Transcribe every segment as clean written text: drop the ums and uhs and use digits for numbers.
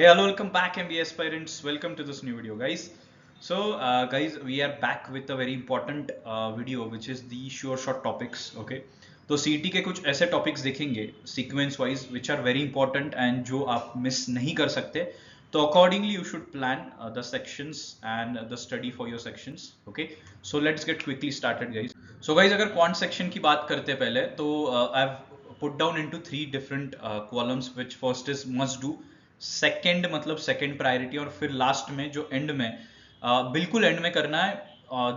Hey, hello, welcome back, MBA aspirants. Welcome to this new video, guys. Guys, we are back with a very important video, which is the sure shot topics. Okay, तो CET के कुछ ऐसे topics देखेंगे sequence wise which are very important and जो आप miss नहीं कर सकते. तो accordingly you should plan the sections and the study for your sections. Okay, so let's get quickly started, guys. So guys, अगर क्वांट सेक्शन की बात करते हैं पहले, तो I have put down into 3 different columns, which first is must do, second मतलब second priority, और फिर लास्ट में जो एंड में बिल्कुल एंड में करना है,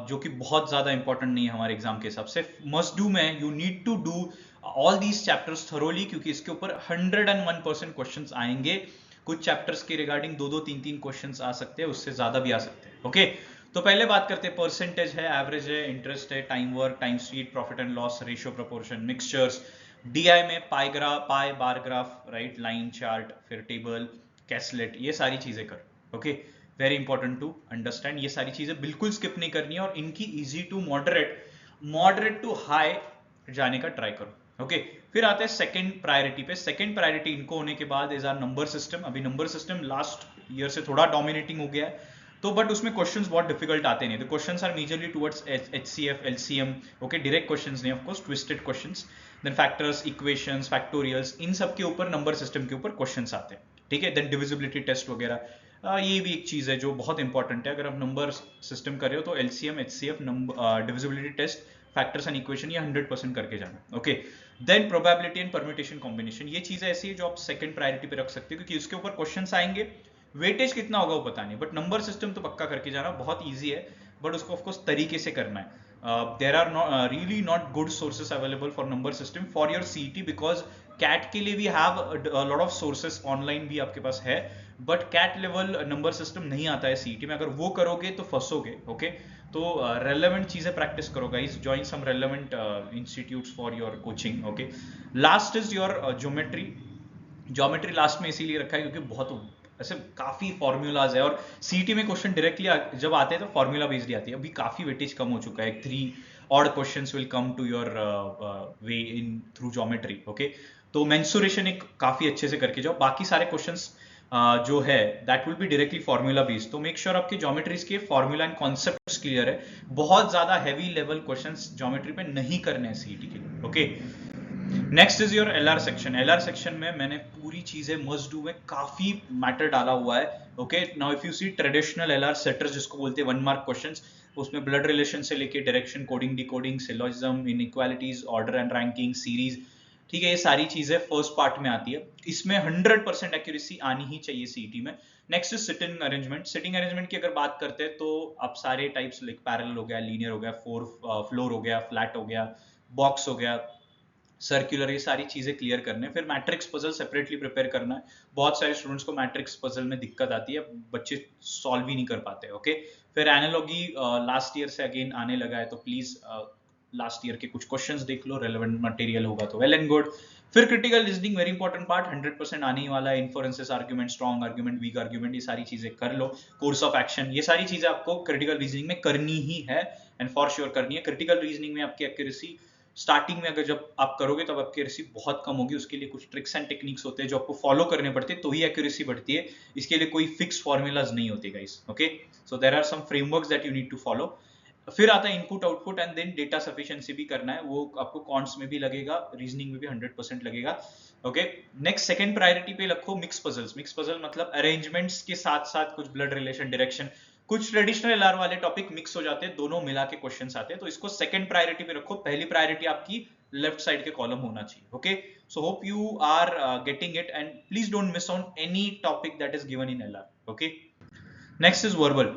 जो कि बहुत ज्यादा इंपॉर्टेंट नहीं है हमारे एग्जाम के हिसाब से. मस्ट डू में you need to do all these chapters thoroughly, क्योंकि इसके ऊपर 101% क्वेश्चंस आएंगे. कुछ चैप्टर्स के रिगार्डिंग 2-2, 3-3 क्वेश्चंस आ सकते हैं, उससे ज्यादा भी आ सकते हैं. ओके, तो पहले बात करते हैं. परसेंटेज है, एवरेज है, इंटरेस्ट है, time work, time sheet, profit and loss, ratio, proportion, mixtures. DI में pie bar graph, right, line chart, फिर टेबल, कैसलेट, ये सारी चीजें कर. Okay, very important to understand. ये सारी चीजें बिल्कुल स्किप नहीं करनी है, और इनकी easy to moderate to high जाने का ट्राई करो. ओके, फिर आते हैं सेकंड प्रायोरिटी पे. सेकंड प्रायोरिटी इनको होने के बाद इज आर नंबर सिस्टम. अभी नंबर सिस्टम लास्ट ईयर से थोड़ा डोमिनेटिंग हो गया है, तो बट उसमें क्वेश्चंस बहुत डिफिकल्ट आते नहीं. The questions are majorly towards HCF, LCM. Okay, direct questions नहीं, of course twisted questions. Then factors, equations, factorials, इन सब के ऊपर नंबर सिस्टम के ऊपर क्वेश्चंस आते हैं. ठीक है, देन डिविजिबिलिटी टेस्ट वगैरह, ये भी एक चीज है जो बहुत इंपॉर्टेंट है. अगर आप नंबर सिस्टम कर रहे हो तो LCM, HCF, divisibility test, factors and equation, ये 100% करके जाना. Okay, then probability and permutation combination. ये चीजें ऐसी है जो आप सेकंड प्रायोरिटी पे रख सकते हो, क्योंकि उसके ऊपर क्वेश्चंस आएंगे. वेटेज कितना होगा वो पता नहीं, बट नंबर सिस्टम तो पक्का करके जाना. बहुत ईजी है, बट उसको ऑफकोर्स तरीके से करना है. There are really not good sources available for number system for your CET, because CAT के लिए we have lot of sources online भी आपके पास है, but CAT level number system नहीं आता है सीईटी में. अगर वो करोगे तो फंसोगे. ओके, तो रेलेवेंट चीजें प्रैक्टिस करो, guys. Join some relevant institutes for your coaching. Okay, last is your geometry last में इसीलिए रखा है क्योंकि बहुत ऐसे काफी फॉर्मूलाज है, और सीईटी में क्वेश्चन डायरेक्टली जब आते हैं तो फॉर्मूला बेस्ड ही आती है. अभी काफी वेटेज कम हो चुका है. 3 odd questions will come to your way in through geometry. Okay, तो मेंसुरेशन एक काफी अच्छे से करके जाओ. बाकी सारे क्वेश्चंस जो है that will be directly formula based. तो मेक श्योर आपके ज्योमेट्रीज के फॉर्मूला एंड कॉन्सेप्ट्स क्लियर है. बहुत ज्यादा हैवी लेवल क्वेश्चंस ज्योमेट्री पे नहीं करने हैं सीईटी के लिए. Okay, next is your LR section. LR section में मैंने पूरी चीजें मस्ट डू में काफी मैटर डाला हुआ है. Okay, now if you see traditional LR setters जिसको बोलते हैं 1 मार्क क्वेश्चंस, उसमें ब्लड रिलेशन से लेके direction, coding, decoding, syllogism, inequalities, order and ranking, series, ठीक है, ये सारी चीजें फर्स्ट पार्ट में आती है. इसमें 100% एक्यूरेसी आनी ही चाहिए सीईटी में. Next is sitting arrangement. Sitting arrangement की अगर बात करते हैं तो आप सारे टाइप्स लाइक पैरेलल हो गया, लीनियर हो गया, 4 फ्लोर हो गया, फ्लैट हो गया, बॉक्स हो गया, सर्कुलर, ये सारी चीजें क्लियर करने. फिर मैट्रिक्स पजल सेपरेटली प्रिपेयर करना है. बहुत सारे स्टूडेंट्स को मैट्रिक्स पजल में दिक्कत आती है, बच्चे सॉल्व ही नहीं कर पाते. ओके, फिर एनालॉगी लास्ट ईयर से अगेन आने लगा है, तो प्लीज लास्ट ईयर के कुछ क्वेश्चंस देख लो. रेलेवेंट मटेरियल होगा तो वेल एंड गुड. फिर critical reasoning, very important part, 100% आने ही वाला है. Inferences, argument, strong argument, weak argument, ये सारी चीजें कर लो. कोर्स ऑफ एक्शन, ये सारी चीजें आपको क्रिटिकल रीजनिंग में करनी ही है, एंड फॉर श्योर करनी है. क्रिटिकल रीजनिंग में आपकी एक्यूरेसी स्टार्टिंग में अगर जब आप करोगे तब आपकी एक्यूरेसी बहुत कम होगी. उसके लिए कुछ ट्रिक्स एंड टेक्निक्स होते हैं जो आपको फॉलो करने पड़ते हैं, तो ही एक्यूरेसी बढ़ती है. इसके लिए कोई फिक्स फॉर्मूलाज नहीं होते, guys. Okay, so there are some frameworks that you need to follow. फिर आता है input output, and then data sufficiency भी करना है. वो आपको कॉन्ट्स में भी लगेगा, रीजनिंग में भी 100% लगेगा. ओके, नेक्स्ट सेकंड प्रायोरिटी पे रखो मिक्स पजल्स. मिक्स पजल मतलब अरेंजमेंट्स के साथ साथ कुछ ब्लड रिलेशन, डायरेक्शन, कुछ ट्रेडिशनल एलआर वाले टॉपिक मिक्स हो जाते हैं, दोनों मिला के क्वेश्चंस आते हैं. तो इसको सेकंड प्रायोरिटी पे रखो. पहली प्रायोरिटी आपकी लेफ्ट साइड के कॉलम होना चाहिए. Okay, so hope you are getting it, and please don't miss on any topic that is given in LR. Okay, next is verbal.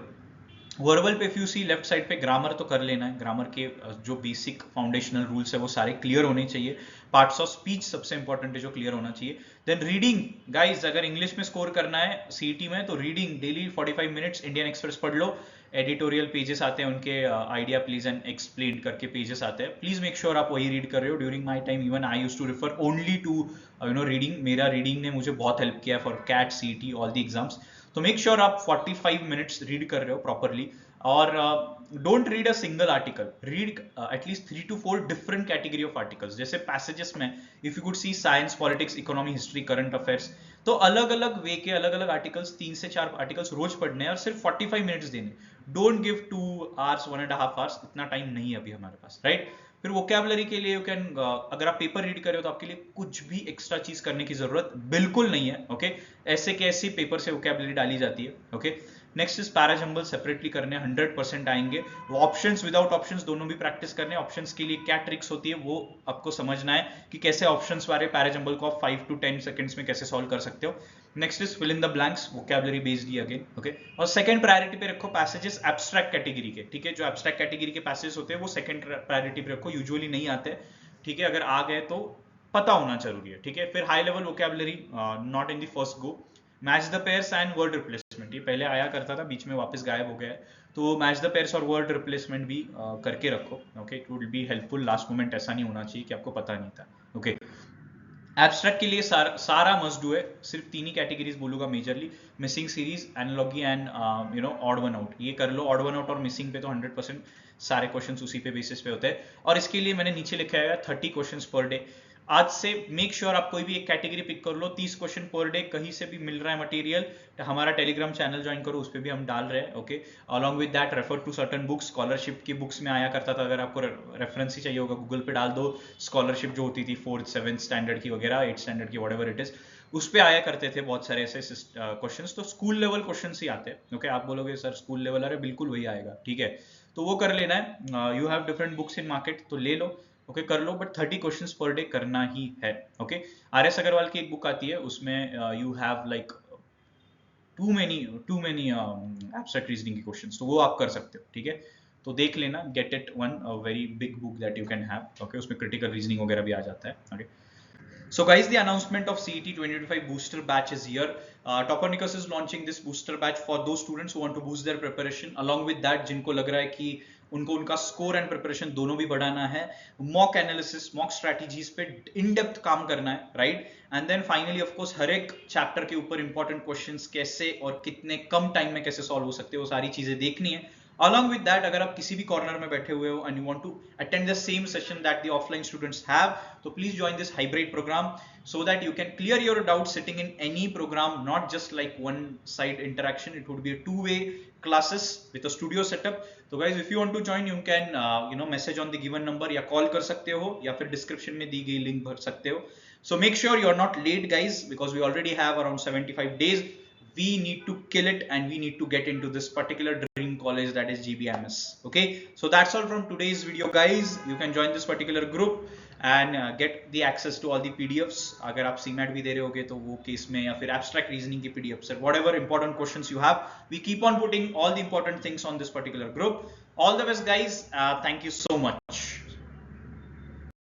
Verbal पे if you see left side पे grammar तो कर लेना है. Grammar के जो basic foundational rules है वो सारे क्लियर होने चाहिए. पार्ट्स ऑफ स्पीच सबसे इंपॉर्टेंट है जो क्लियर होना चाहिए. देन रीडिंग, गाइस, अगर इंग्लिश में स्कोर करना है सीईटी में तो reading daily 45 minutes Indian express पढ़ लो. एडिटोरियल पेजेस आते हैं उनके, आइडिया प्लीज एंड एक्सप्लेन करके पेजेस आते हैं. प्लीज मेक श्योर आप वही रीड कर रहे हो. During my time even I used to refer only to reading. मेरा रीडिंग ने मुझे बहुत हेल्प किया for CAT, CET, all the exams. तो मेक श्योर आप 45 मिनट्स रीड कर रहे हो प्रॉपरली. और don't read a single article, read at least 3 to 4 different category of articles. जैसे पैसेजेस में if you could see science, politics, economy, history, current affairs, तो अलग अलग वे के अलग अलग आर्टिकल्स, 3 से 4 आर्टिकल्स रोज पढ़ने हैं और सिर्फ 45 मिनट्स देने। डोंट गिव 2 आवर्स 1.5 आवर्स, इतना टाइम नहीं है अभी हमारे पास, राइट। फिर वोकैबुलरी के लिए यू कैन, अगर आप पेपर रीड कर रहे हो तो आपके लिए कुछ भी एक्स्ट्रा चीज करने की जरूरत बिल्कुल नहीं है, ओके। ऐसे कैसी पेपर से वोकैबुलरी डाली जाती है, okay. Next is parajumble separately करने 100% आएंगे। ऑप्शंस विदाउट ऑप्शंस दोनों भी प्रैक्टिस करने। ऑप्शंस के लिए क्या ट्रिक्स होती है वो आपको समझना है कि कैसे ऑप्शंस वाले पैराजंबल को आप 5 to 10 सेकंड्स में कैसे सॉल्व कर सकते हो। Next is fill in the blanks, vocabulary based ही अगेन, ओके। और सेकंड प्रायोरिटी पे रखो पैसेजेस एब्स्ट्रैक्ट कैटेगरी के, ठीक है। जो एब्स्ट्रैक्ट कैटेगरी के पैसेज होते हैं वो सेकंड प्रायोरिटी पे रखो, यूजुअली नहीं आते, ठीक है। अगर आ गए तो पता होना जरूरी है, ठीक है। फिर high level vocabulary not in the first go. Match the pairs and word replacement, ये पहले आया करता था, बीच में वापस गायब हो गया है, तो मैच द पेयर्स और वर्ड रिप्लेसमेंट भी करके रखो, okay. It will be helpful. Last moment ऐसा नहीं होना चाहिए कि आपको पता नहीं था, ओके। एब्स्ट्रैक्ट के लिए सारा मस्ट डू है। सिर्फ 3 ही कैटेगरीज बोलूंगा majorly, missing series, analogy and odd one out. ये कर लो, ऑड वन आउट और मिसिंग पे तो 100% सारे क्वेश्चंस उसी पे बेसिस पे होते हैं। और इसके लिए मैंने नीचे लिखा है 30 क्वेश्चंस पर डे। आज से मेक श्योर आप कोई भी एक कैटेगरी पिक कर लो, 30 क्वेश्चन पर डे, कहीं से भी मिल रहा है मटेरियल, हमारा टेलीग्राम चैनल ज्वाइन करो, उस पर भी हम डाल रहे हैं, okay. Along with that refer to certain books, scholarship की बुक्स में आया करता था, अगर आपको रेफरेंस ही चाहिए होगा गूगल पे डाल दो, स्कॉलरशिप जो होती थी 4th 7th स्टैंडर्ड की वगैरह, 8th स्टैंडर्ड की, व्हाटएवर इट इज, उस पे आया करते थे बहुत सारे ऐसे क्वेश्चंस। तो स्कूल लेवल क्वेश्चंस ही आते हैं, ओके। आप बोलोगे सर स्कूल लेवल, अरे बिल्कुल वही आएगा, ठीक है। तो वो कर लेना है। You have different books in market, तो ले लो, ओके, कर लो, बट 30 क्वेश्चंस पर डे करना ही है, ओके। आर.एस. अग्रवाल की एक बुक आती है, उसमें you have like too many abstract reasoning के क्वेश्चंस, तो वो आप कर सकते हो, ठीक है। तो देख लेना, get it one, very big book that you can have, okay. उसमें क्रिटिकल रीजनिंग वगैरह भी आ जाता है, okay. So guys, the announcement of CET 2025 booster batch is here. Toponicus is launching this booster batch for those students who want to boost their preparation. Along with that, जिनको लग रहा है कि उनको उनका स्कोर एंड प्रिपरेशन दोनों भी बढ़ाना है, मॉक एनालिसिस, मॉक स्ट्रैटेजीज पे इन डेप्थ काम करना है, right. And then finally of course हर एक चैप्टर के ऊपर इंपॉर्टेंट क्वेश्चंस कैसे और कितने कम टाइम में कैसे सॉल्व हो सकते हैं, वो सारी चीजें देखनी है। Along with that, अगर आप किसी भी कॉर्नर में बैठे हुए हो and you want to attend the same session that the offline students have, तो please join this hybrid program so that you can clear your doubts sitting in any program, not just like one side interaction. It would be a two-way classes with a studio setup. So guys, if you want to join, you can message on the given number या call कर सकते हो या फिर description में दी गई link भर सकते हो. So make sure you are not late guys, because we already have around 75 days. We need to kill it and we need to get into this particular dream college, that is GBMS, okay. So that's all from today's video guys. You can join this particular group and get the access to all the PDFs. अगर आप CMAT भी दे रहे होगे तो वो case में, या फिर abstract reasoning की PDFs, whatever important questions you have, we keep on putting all the important things on this particular group. All the best guys, thank you so much.